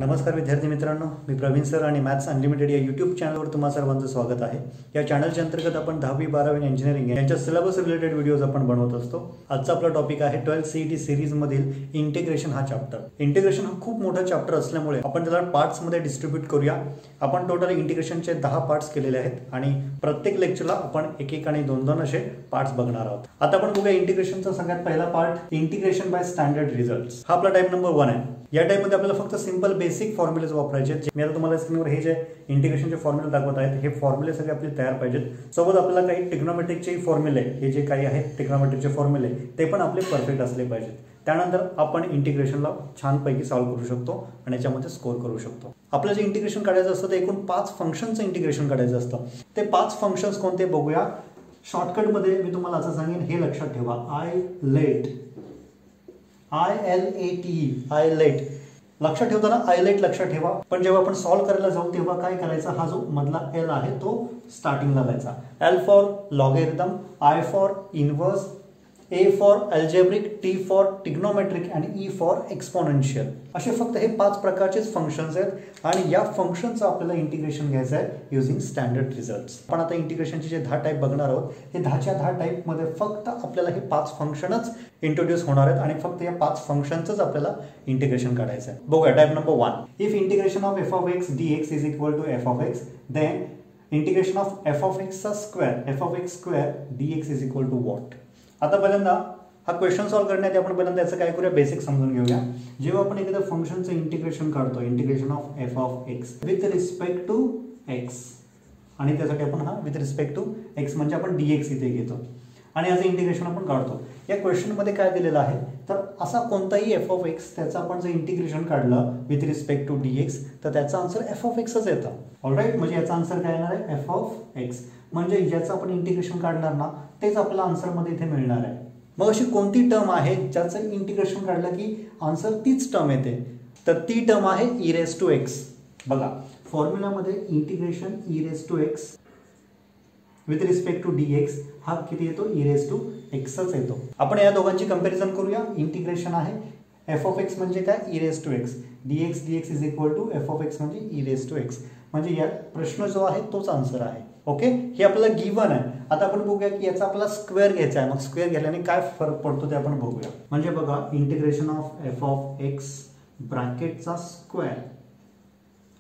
नमस्कार विद्यार्थी मित्रांनो, मी प्रवीण सर आणि मॅथ्स अनलिमिटेड या यूट्यूब चॅनलवर तुम्हा सर्वांचं स्वागत आहे। या चॅनलच्या अंतर्गत आपण 10वी 12वी इंजिनिअरिंग यांच्या सिलेबस रिलेटेड व्हिडिओज आपण बनवत असतो। आजचा आपला टॉपिक आहे 12th CET सीरीज मधील इंटिग्रेशन हा चॅप्टर। इंटिग्रेशन हा खूप मोठा चॅप्टर असल्यामुळे आपण त्याला पार्ट्स मध्ये डिस्ट्रीब्यूट करूया। आपण टोटल इंटिग्रेशनचे 10 पार्ट्स केलेले आहेत आणि प्रत्येक लेक्चरला आपण एक एक आणि दोन दोन असे पार्ट्स बघणार आहोत। आता आपण बघूया इंटिग्रेशनचा सगळ्यात पहिला part, integration by standard results. हा आपला टाइप नंबर 1 आहे। या टाइप मध्ये आपल्याला फक्त सिंपल बेसिक फॉर्म्युलेज वापरायचे आहेत। मी आता तुम्हाला स्क्रीनवर हे जे इंटिग्रेशनचे फॉर्म्युले दाखवत आहेत, हे फॉर्म्युले सगळे आपले तयार पाहिजेत। सोबत आपल्याला काही ट्रिग्नोमेट्रिकचे फॉर्म्युले, हे जे काही आहेत ट्रिग्नोमेट्रिकचे फॉर्म्युले, ते पण आपले परफेक्ट असले पाहिजेत। त्यानंतर आपण इंटिग्रेशनला छानपैकी सॉल्व्ह करू शकतो आणि याच्यामध्ये स्कोर करू शकतो। आपल्याला जे इंटिग्रेशन काढायचं असतं ते एकूण 5 फंक्शनचं इंटिग्रेशन काढायचं असतं। ते 5 फंक्शन्स कोणते बघूया। शॉर्टकट मध्ये मी तुम्हाला असं सांगेन, हे लक्षात ठेवा, ILET लक्षात ठेवताना आयलेट लक्षात ठेवा, पण जेव्हा आपण सॉल्व्ह करायला जाऊ तेव्हा काय करायचं, हा जो मधला L आहे तो स्टार्टिंगला लावायचा। L for logarithm, I for inverse, A for algebraic, T for trigonometric आणि E फॉर एक्सपोनेन्शियल। असे फक्त हे 5 प्रकारचेच फंक्शन्स आहेत आणि या फंक्शनचं आपल्याला इंटिग्रेशन घ्यायचं आहे युजिंग स्टँडर्ड रिझल्ट्स। पण आता इंटिग्रेशनचे जे 10 टाइप बघणार आहोत, हे 10च्या 10 टाइप मध्ये फक्त आपल्याला हे 5 फंक्शनच इंट्रोड्यूस होणार आहेत आणि फक्त या 5 फंक्शनचंच आपल्याला इंटिग्रेशन काढायचं आहे। बघूया type number 1, if integration of f of x dx is equal to f of x, then integration of f of x चा square f of x square dx is equal to what। आता पहिल्यांदा हा question solve करण्यात आपण पहिल्यांदा याचं काय करूया, बेसिक समजून घेऊया। जेव्हा आपण एखाद्या फंक्शनचं इंटिग्रेशन काढतो, integration of f of x with respect to x, आणि त्यासाठी आपण हा विथ रिस्पेक्ट टू x म्हणजे आपण dx इथे घेतो आणि याचं इंटिग्रेशन आपण काढतो। या क्वेश्चन मध्ये काय दिलेलं आहे, तर असा कोणताही f of x त्याचं आपण जर इंटिग्रेशन काढलं विथ रिस्पेक्ट टू dx तर त्याचा आन्सर f of x च येतं। ऑलराइट, म्हणजे याचा आन्सर काय येणार आहे, f of x, म्हणजे ज्याचं आपण इंटिग्रेशन काढणार ना तेच आपला आन्सर मध्ये इथे मिळणार आहे। मग अशी कोणती टर्म आहे ज्याचं इंटिग्रेशन काढलं की आन्सर तीच टर्म येते, तर ती टर्म आहे e raised to x। बघा फॉर्म्युलामध्ये integration e raised to x with respect to dx हा किती येतो, e raised to x च येतो। आपण या दोघांची कंपॅरिझन करूया। इंटिग्रेशन आहे f of x म्हणजे काय, e raised to x, dx is equal to f of x म्हणजे e raised to x, म्हणजे या प्रश्न जो आहे तोच आन्सर आहे। ओके, हे आपल्याला गिवन आहे। आता आपण बघूया की याचा आपला स्क्वेअर घ्यायचा आहे। मग स्क्वेअर घेतल्याने काय फरक पडतो ते आपण बघूया। म्हणजे बघा, integration of f of x ब्रॅकेटचा square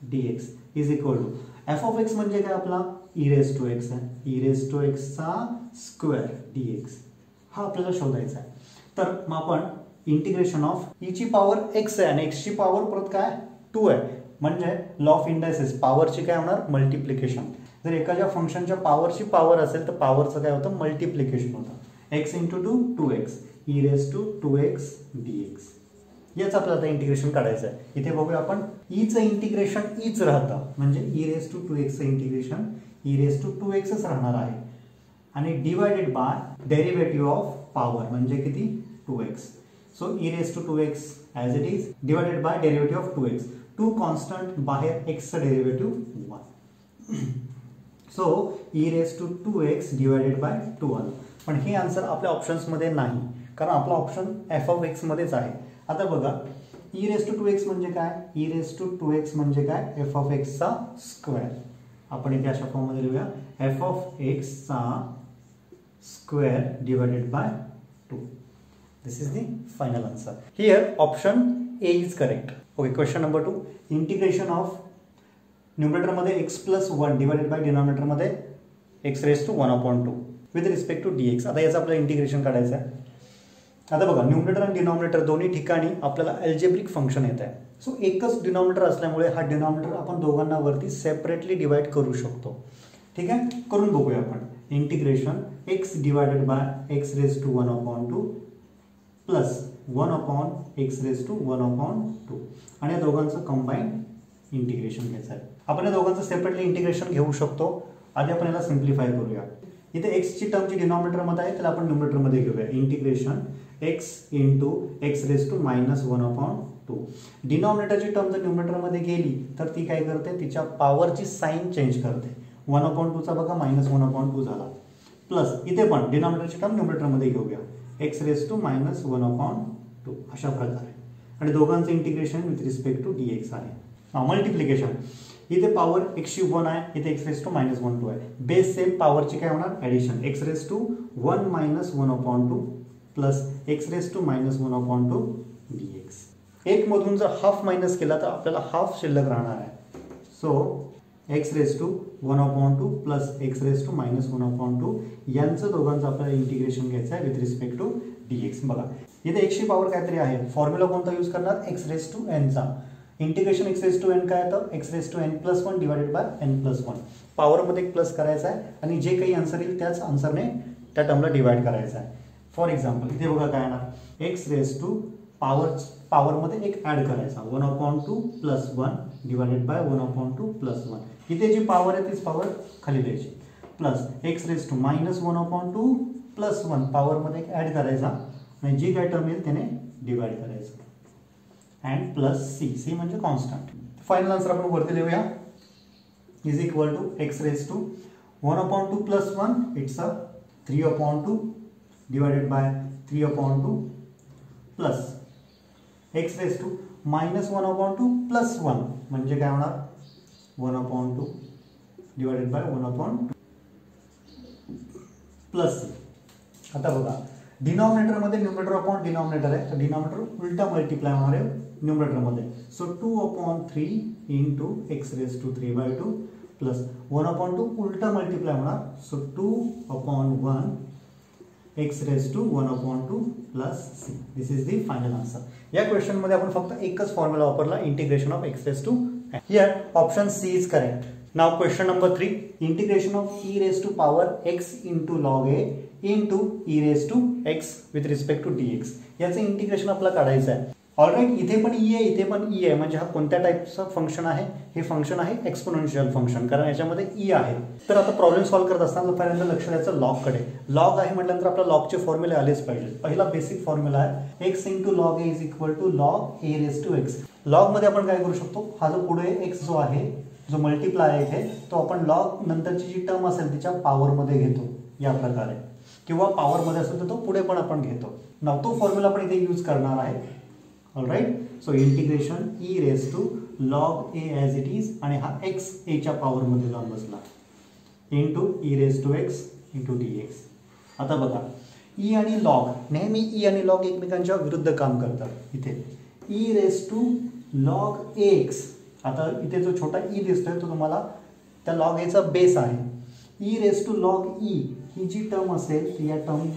dx is equal to f of x म्हणजे काय आपला e raised to x आहे, e raised to x चा स्क्वेअर dx हा आपल्याला शोधायचा आहे। तर मग आपण इंटिग्रेशन ऑफ e ची पॉवर x आहे आणि x ची पॉवर परत काय 2 आहे, म्हणजे लॉ ऑफ इंडायसेस पॉवरची काय होणार, मल्टिप्लिकेशन। जर एखाद्या फंक्शनच्या पॉवरची पॉवर असेल तर पॉवरचं काय होतं, मल्टिप्लिकेशन होतं। x into 2 2x e raised to 2x dx, याचं आपल्याला आता इंटिग्रेशन काढायचं आहे। इथे बघूया आपण, e चं इंटिग्रेशन ईच राहतं, म्हणजे e raised to 2x चं integration e raised to 2x च राहणार आहे आणि divided by derivative of power म्हणजे किती, 2x। So e raised to 2x as it is divided by derivative of 2x, 2 constant, बाहेर x चं derivative 1, so e raised to 2x divided by 2 आलं। पण हे आन्सर आपल्या ऑप्शन्स मध्ये नाही, कारण आपला ऑप्शन f of x मध्येच आहे। आता बघा, e raised to 2x म्हणजे काय, e raised to 2x म्हणजे काय, f of x चा स्क्वेअर। आपण इथे अशा फॉर्म मध्ये लिहूया, f of x चा square divided by 2। This is the final answer. Here option A is correct. Okay, question number 2, integration of numerator मध्ये x plus 1 divided by denominator मध्ये x raised to 1/2 with respect to dx। आता याचं आपल्याला integration काढायचं आहे। आता बघा, numerator आणि डिनॉमिनेटर दोन्ही ठिकाणी आपल्याला अल्जेब्रिक फंक्शन येत आहे। सो एकच डिनॉमिनेटर असल्यामुळे हा डिनॉमिनेटर आपण दोघांना वरती सेपरेटली डिवाइड करू शकतो। ठीक आहे, करून बघूया आपण। Integration x divided by x raised to 1/2 plus 1/x raised to 1/2 आणि या दोघांचं कंबाईंड इंटिग्रेशन घ्यायचं आहे। आपण या दोघांचं सेपरेटली इंटिग्रेशन घेऊ शकतो। आधी आपण याला सिम्प्लिफाय करूया। इथे x ची टर्म जी डिनॉमिनेटर मध्ये आहे त्याला आपण न्यूमरेटर मध्ये घेऊया। Integration x into x raised to -1/2। डिनॉमिनेटरची टर्म जर न्यूमरेटर मध्ये गेली तर ती काय करते, तिच्या पॉवरची साइन चेंज करते। 1/2 चा बघा -1/2 झाला, प्लस इथे पण डिनॉमिनेटरची टर्म न्यूमरेटर मध्ये घेऊया, x raised to -1/2 अशा प्रकारे, आणि दोघांचं integration with respect to dx आहे। मल्टिप्लिकेशन, इथे पॉवर x ची 1 आहे, इथे x रेस टू -1 2 आहे. बेस सेम, पॉवरची काय होणार addition, x raise to 1 - 1/2 plus x raise to -1/2 dx. एक मधून जर हाफ मायनस केला तर आपल्याला हाफ शिल्लक राहणार आहे. So x raise to 1/2 plus x raise to -1/2 यांचं दोघांचं आपल्याला इंटिग्रेशन घ्यायचं आहे विथ रिस्पेक्ट टू dx. बघा इथे x ची पॉवर काहीतरी आहे, फॉर्म्युला कोणता यूज करणार, x रेस टू n चा. Integration x raise to n काय येतं, x raise to n+1 divided by n+1. पॉवरमध्ये एक प्लस करायचा आहे आणि जे काही आन्सर येईल त्याच आन्सरने त्या टर्मला डिवाइड करायचं आहे. फॉर एक्झाम्पल इथे बघा काय येणार, x रेस टू पॉवरमध्ये एक ॲड करायचा 1/2 प्लस 1 डिवाइडेड बाय 1/2 प्लस 1. इथे जी पॉवर आहे तीच पॉवर खाली द्यायची plus x raise to -1/2 plus 1 पॉवरमध्ये एक ॲड करायचा आणि जी काय टर्म येईल त्याने डिवाइड करायचं अँड प्लस c म्हणजे कॉन्स्टंट. फायनल आन्सर आपण वरती लिहूया, is equal to x raise to 1/2 plus 1 it's a 3/2 divided by 3/2 plus x raise to -1/2 plus 1 म्हणजे काय होणार 1/2 डिवाइडेड बाय 1/2 प्लस c. आता बघा डिनॉमिनेटर मध्ये न्यूमरेटर अपॉन डिनॉमिनेटर आहे, तर डिनॉमिनेटर उलटा मल्टिप्लाय होणार आहे न्यूमरेटर मध्ये. So 2/3 into x raise to 3/2 plus 1/2 उलटा मल्टिप्लाय होणार, so 2/1 x raise to 1/2 plus c. This is the final answer. या क्वेश्चन मध्ये आपण फक्त एकच फॉर्म्युला वापरला, integration of x raise to n. Here option C is correct. Now question number 3, integration of e raise to power x into log a into e raise to x with respect to dx. याचं integration आपल्याला काढायचं आहे. All right, इथे पण e आहे, इथे पण e आहे, म्हणजे हा कोणत्या टाईपचं फंक्शन आहे, हे फंक्शन आहे एक्सपोनेन्शियल फंक्शन, कारण याच्यामध्ये e आहे. तर आता प्रॉब्लेम सॉल्व्ह करत असताना पहिल्यांदा लक्ष द्यायचं लॉगकडे. लॉग आहे म्हटल्यानंतर आपल्या लॉगचे फॉर्म्युले आलेच पाहिजे. पहिला बेसिक फॉर्म्युला आहे x into log a is equal to log a raise to x. लॉगमध्ये आपण काय करू शकतो, हा जो पुढे x जो आहे जो मल्टिप्लाय आहे इथे, तो आपण लॉग नंतरची जी टर्म असेल तिच्या पॉवरमध्ये घेतो या प्रकारे, किंवा पॉवरमध्ये असेल तर तो पुढे पण आपण घेतो. नाव तो फॉर्म्युला आपण इथे यूज करणार आहे. Alright, so integration e raise to log a as it is, आणि हा x a च्या पॉवरमध्ये जाऊन बसला into e raise to x into dx. आता बघा e आणि लॉग, नेहमी e आणि लॉग एकमेकांच्या विरुद्ध काम करतात. इथे e raise to log ax, आता इथे जो छोटा e दिसतोय तो तुम्हाला त्या लॉग एचा बेस आहे. e raise to log e ही जी टर्म असेल या टर्म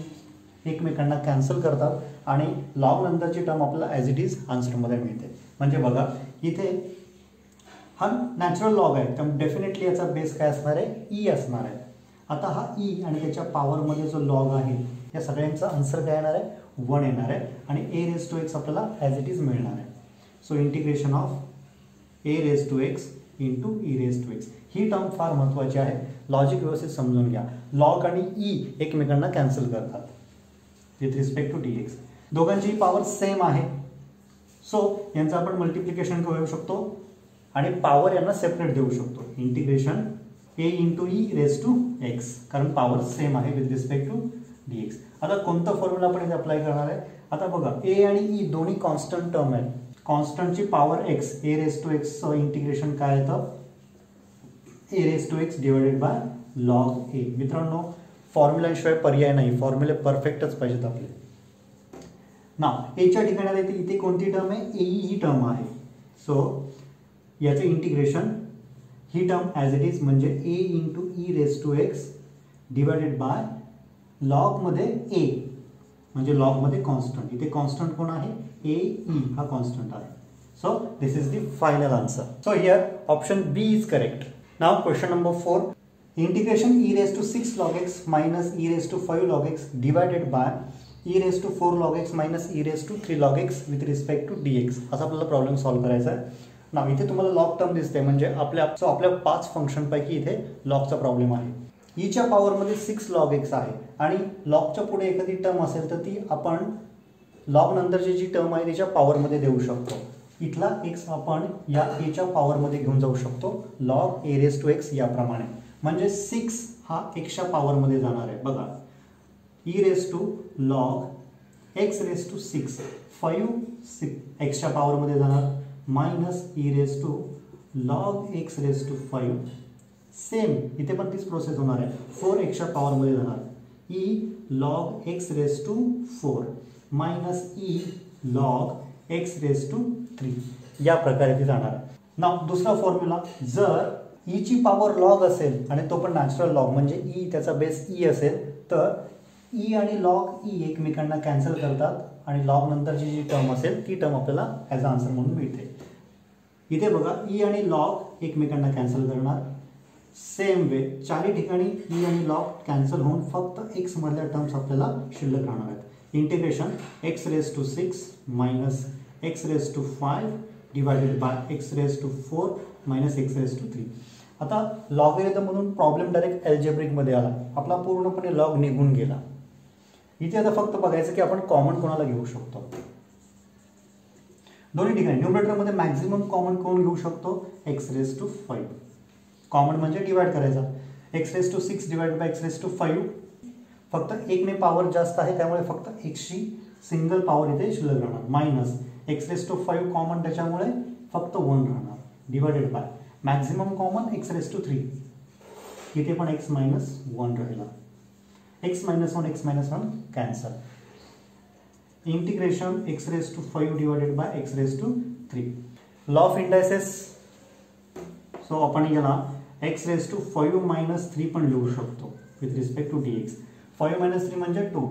एकमेकांना कॅन्सल करतात आणि लॉग नंतरची टर्म आपल्याला ॲज इट इज आन्सरमध्ये मिळते. म्हणजे बघा इथे हा नॅचरल लॉग आहे, तर डेफिनेटली याचा बेस काय असणार आहे, ई असणार आहे. आता हा ई आणि त्याच्या पॉवरमध्ये जो लॉग आहे या सगळ्यांचा आन्सर काय येणार आहे, 1 येणार आहे, आणि ए रेस टू एक्स आपल्याला ॲज इट इज मिळणार आहे. So integration of a raise to x into e raise to x. ही टर्म फार महत्त्वाची आहे, लॉजिक व्यवस्थित समजून घ्या. लॉग आणि ई एकमेकांना कॅन्सल करतात with respect to d x. दोघांची पॉवर सेम आहे, सो यांचं आपण मल्टिप्लिकेशन करू शकतो आणि पॉवर यांना सेपरेट देऊ शकतो. Integration a into e raise to x, कारण पॉवर सेम आहे with respect to d x. आता कोणतं फॉर्म्युला आपण इथे अप्लाय करणार आहे, आता बघा ए आणि ई दोन्ही कॉन्स्टंट टर्म आहेत. कॉन्स्टंटची power x, a raise to एक्सचं इंटिग्रेशन काय येतं, a raise to x divided by log a. मित्रांनो फॉर्म्युलाशिवाय पर्याय नाही, फॉर्म्युले परफेक्टच पाहिजेत आपले. ना एच्या ठिकाणी येते इथे कोणती टर्म आहे, ए ही टर्म आहे. सो याचं इंटिग्रेशन ही टर्म ॲज इट इज म्हणजे a into e raise to x divided by लॉगमध्ये ए, म्हणजे लॉगमध्ये कॉन्स्टंट. इथे कॉन्स्टंट कोण आहे, ए ई हा कॉन्स्टंट आहे. So this is the final answer. So here option B is correct. Now question number 4, integration e raise to 6 log x minus e raise to 5 log x divided by e raise to 4 log x minus e raise to 3 log x with respect to dx. असा आपल्याला problem solve करायचा आहे. ना इथे तुम्हाला long term दिसते, म्हणजे आपल्या 5 फंक्शनपैकी इथे लॉगचा प्रॉब्लेम आहे. ईच्या पॉवरमध्ये 6 log x आहे आणि लॉगच्या पुढे एखादी टर्म असेल तर ती आपण लॉग नंतरची जी टर्म आहे त्याच्या पॉवरमध्ये देऊ शकतो. इथला x आपण या एच्या पॉवरमध्ये घेऊन जाऊ शकतो, log a raise to x याप्रमाणे. म्हणजे 6 हा एक्सच्या पॉवरमध्ये जाणार आहे. बघा e raise to log x raise to 6, 5 एक्सच्या पॉवरमध्ये जाणार, minus e raise to log x raise to 5 same इथे पण तीच प्रोसेस होणार आहे 4xच्या पॉवरमध्ये जाणार e log x raise to 4 minus e log x raise to 3 या प्रकारे ती जाणार आहे. नाव दुसरा फॉर्म्युला जर ई ची पॉवर लॉग असेल आणि तो पण नॅचरल लॉग म्हणजे ई त्याचा बेस ई असेल तर ई आणि लॉग ई एकमेकांना कॅन्सल करतात आणि लॉग नंतरची जी टर्म असेल ती टर्म आपल्याला ॲज अ आन्सर म्हणून मिळते. इथे बघा ई आणि लॉग एकमेकांना कॅन्सल करणार सेम वे चारही ठिकाणी ई आणि लॉग कॅन्सल होऊन फक्त एक्स मधल्या टर्म्स आपल्याला शिल्लक राहणार आहेत. Integration x raise to 6 minus x raise to 5 divided by x raise to 4 minus x raise to 3. आता लॉगरिथम म्हणून प्रॉब्लेम डायरेक्ट अल्जेब्रिक मध्ये आला आपला पूर्णपणे लॉग निघून गेला. इथे आता फक्त बघायचं की आपण कॉमन कोणाला घेऊ शकतो. दोन्ही ठिकाणी न्यूमरेटरमध्ये मॅक्झिमम कॉमन कोण घेऊ शकतो एक्स रेज टू 5 कॉमन म्हणजे डिवाइड करायचा x raise to 6 divide by x raise to 5 फक्त एकने पॉवर जास्त आहे त्यामुळे फक्त एक्सची सिंगल पॉवर इथे शिल्लक राहणार minus x raise to 5 common त्याच्यामुळे फक्त 1 राहणार divided by maximum common x raise to 3 इथे पण एक्स मायनस 1 राहिला x minus 1 cancel. Integration x raised to 5 divided by x raised to 3. Law of indices. So आपण याला x raised to 5 minus 3 पण लिहू शकतो with respect to dx. 5 minus 3 म्हणजे 2.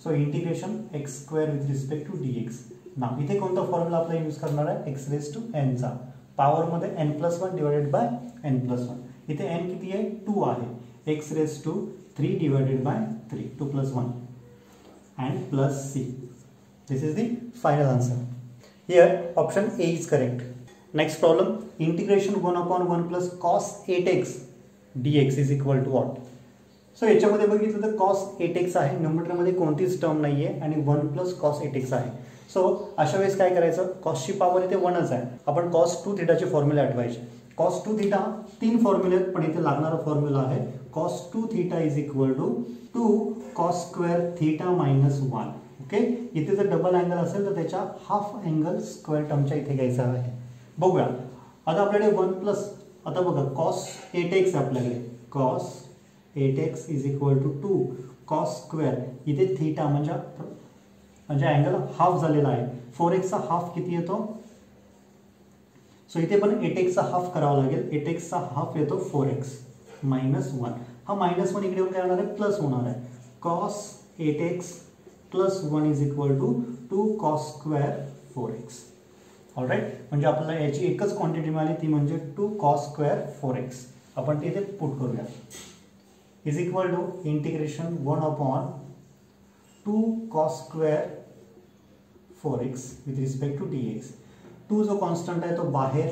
So integration x square with respect to dx. Now इथे कोणता formula आपला use करणार आहे x raised to n चा पॉवर मध्ये n plus 1 divided by n plus 1. इथे n किती आहे 2 आहे x raised to 3 divided by 3 2 plus 1 and plus c. This is the final answer. Here option A is correct. Next problem, integration 1 upon 1 plus cos 8x dx is equal to what? So याच्यामध्ये बघितलं तर cos 8x आहे numerator मध्ये कोणतीच term नाहीये आणि 1 plus cos 8x आहे. So अशा वेळेस काय करायचं cos ची पॉवर इथे 1च आहे आपण cos 2 थीटा चे फॉर्म्युले आठवायचे. cos 2 थीटा तीन फॉर्म्युले आहेत पण इथे लागणारा फॉर्म्युला आहे cos 2 theta is equal to 2 cos square theta minus 1. Okay इथे जर डबल अँगल असेल तर त्याच्या हाफ अँगल स्क्वेअर टर्मच्या इथे घ्यायचा आहे. बघूया आता आपल्याकडे 1 प्लस आता बघा cos 8x आपल्याकडे cos 8x is equal to 2 cos square इथे थीटा म्हणजे अँगल हाफ झालेला आहे 4x चा हाफ किती येतो सो इथे पण 8x चा हाफ करावा लागेल 8x चा हाफ येतो 4x मायनस 1 हा मायनस 1 इकडे येऊन काय होणार आहे प्लस होणार आहे cos 8x plus 1 is equal to 2 cos square 4x. Alright म्हणजे आपल्याला याची एकच क्वांटिटी मिळाली ती म्हणजे 2 cos स्क्वेअर 4x. आपण ते इथे पुट करूया is equal to integration 1 upon 2 cos square 4x with respect to dx. 2 जो कॉन्स्टंट आहे तो बाहेर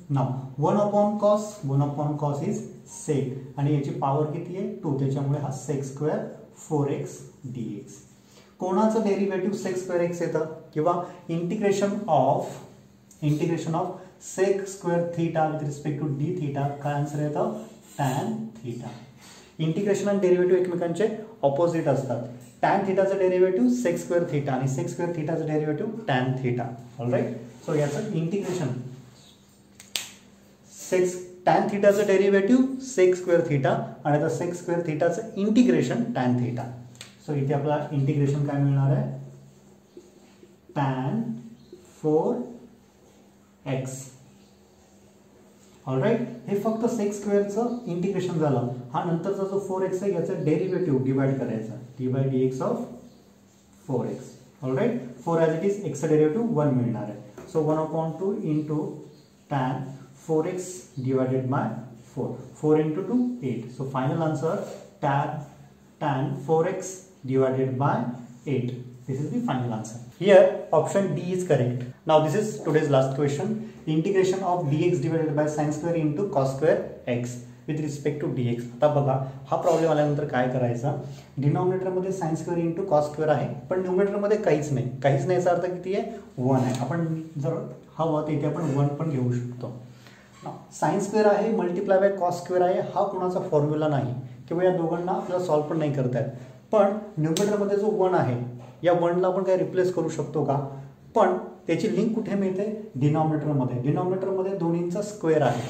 नाव 1 अपॉन cos इज sec आणि याची पॉवर किती आहे 2 त्याच्यामुळे हा sec स्क्वेअर 4x dx. कोणाचं डेरिव्हेटिव्ह sec स्क्वेअर x येतं किंवा integration of sec square theta with respect to d theta काय आन्सर येतं tan थीटा. इंटिग्रेशन आणि डेरिव्हेटिव्ह एकमेकांचे ऑपोजिट असतात. tan थीटाचं डेरिव्हेटिव्ह sec स्क्वेअर थीटा आणि sec स्क्वेअर थीटाचं derivative tan theta. Alright so याचं इंटिग्रेशन tan थीटाचं डेरिव्हेटिव्ह sec स्क्वेअर थीटा आणि आता sec स्क्वेअर थीटाचं इंटिग्रेशन tan थीटा. सो इथे आपल्याला इंटिग्रेशन काय मिळणार आहे tan 4x. ऑलराईट हे फक्त sec स्क्वेअरचं इंटिग्रेशन झालं. हा नंतरचा जो 4x आहे याचा डेरिव्हेटिव्ह डिवाइड करायचा d by dx of 4x. All right 4 as it is x चा डेरिव्हेटिव्ह 1 मिळणार आहे. So 1/2 into tan 4x divided by 4 into 2 8. So final answer tan 4x divided by 8. This is the final answer. Here option D is correct. Now this is today's last question. Integration of dx divided by sin square into cos square x with respect to dx. आता बघा हा problem आल्यानंतर काय करायचा denominator मध्ये sin square into cos square आहे पण numerator मध्ये काहीच नाही याचा अर्थ किती आहे 1 आहे. आपण जर हवं तर इथे आपण 1 पण घेऊ शकतो. साइन स्क्वेअर आहे मल्टिप्लाय बाय कॉस स्क्वेअर आहे हा कोणाचा फॉर्म्युला नाही किंवा या दोघांना आपल्याला सॉल्व पण नाही करता येत. पण न्यूमरेटरमध्ये जो 1 आहे या 1 ला आपण काय रिप्लेस करू शकतो का पण त्याची लिंक कुठे मिळते? डिनॉमिनेटरमध्ये. डिनॉमिनेटरमध्ये दोन्हींचा स्क्वेअर आहे.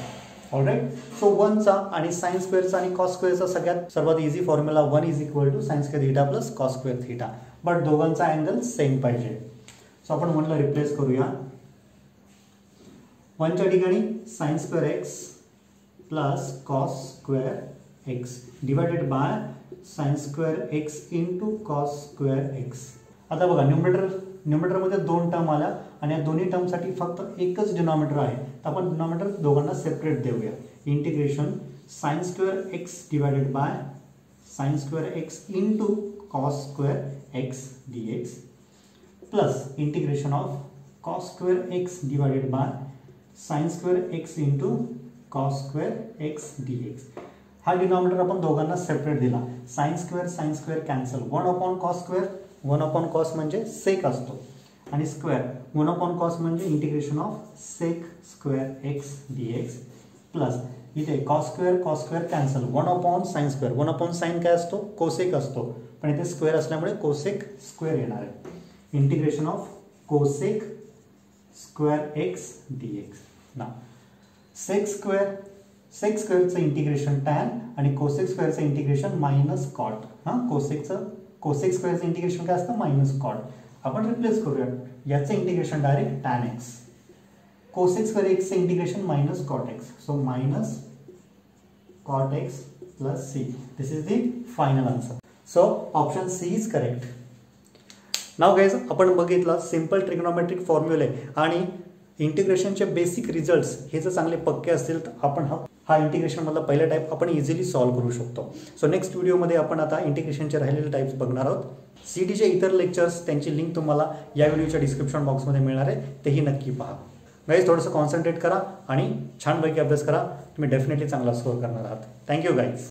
ऑलराईट. सो 1चा आणि साइन स्क्वेअरचा आणि कॉस स्क्वेअरचा सर्वात easy formula 1 is equal to sine square theta plus cos square theta. But दोघांचा अँगल सेम पाहिजे. सो आपण 1ला रिप्लेस करूया. 1च्या ठिकाणी sine square x plus cos square x divided by sine square x into cos square x. आता बघा न्यूमरेटरमध्ये 2 term आल्या आणि या दोन्ही टर्मसाठी फक्त एकच डिनॉमिनेटर आहे. तर आपण डिनॉमिनेटर दोघांना सेपरेट देऊया. Integration sine square x divided by sine square x into cos square x d x plus integration of cos square x divided by sine square x into cos square x d x. हा denominator आपण दोघांना separate दिला. Sine square cancel. 1 अपॉन cos square. 1 अपॉन cos म्हणजे sec असतो आणि square 1 अपॉन कॉस म्हणजे integration of sec square x d x plus इथे cos square cancel. 1 upon sine square. 1 upon sine काय असतो? कोसेक असतो. पण इथे स्क्वेअर असल्यामुळे कोसेक स्क्वेअर येणार आहे. Integration of cosec square x d x. ना सेक स्क्वेअरचं इंटिग्रेशन टॅन आणि कोसेक स्क्वेअरचं इंटिग्रेशन मायनस कॉट. कोसेक स्क्वेअरचं इंटिग्रेशन काय असतं? Minus cot. आपण रिप्लेस करूया. याचं integration direct tan x. Cosec square एक्सचं integration minus cot x. So minus cot x plus c. This is the final answer. So option C is correct. Now guys आपण बघितलं simple trigonometric फॉर्म्युले आणि इंटिग्रेशनचे basic results हे जर चांगले पक्के असतील तर आपण हा इंटिग्रेशन मधला पहिला टाईप आपण इझिली सॉल्व्ह करू शकतो. सो नेक्स्ट व्हिडिओमध्ये आपण आता इंटिग्रेशनचे राहिलेले टाईप्स बघणार आहोत. सीईटीचे इतर लेक्चर्स त्यांची लिंक तुम्हाला या व्हिडिओच्या डिस्क्रिप्शन बॉक्समध्ये मिळणार आहे. तेही नक्की पहा. गाईज थोडंसं कॉन्सन्ट्रेट करा आणि छानपैकी अभ्यास करा. तुम्ही डेफिनेटली चांगला स्कोअर करणार आहात. Thank you guys.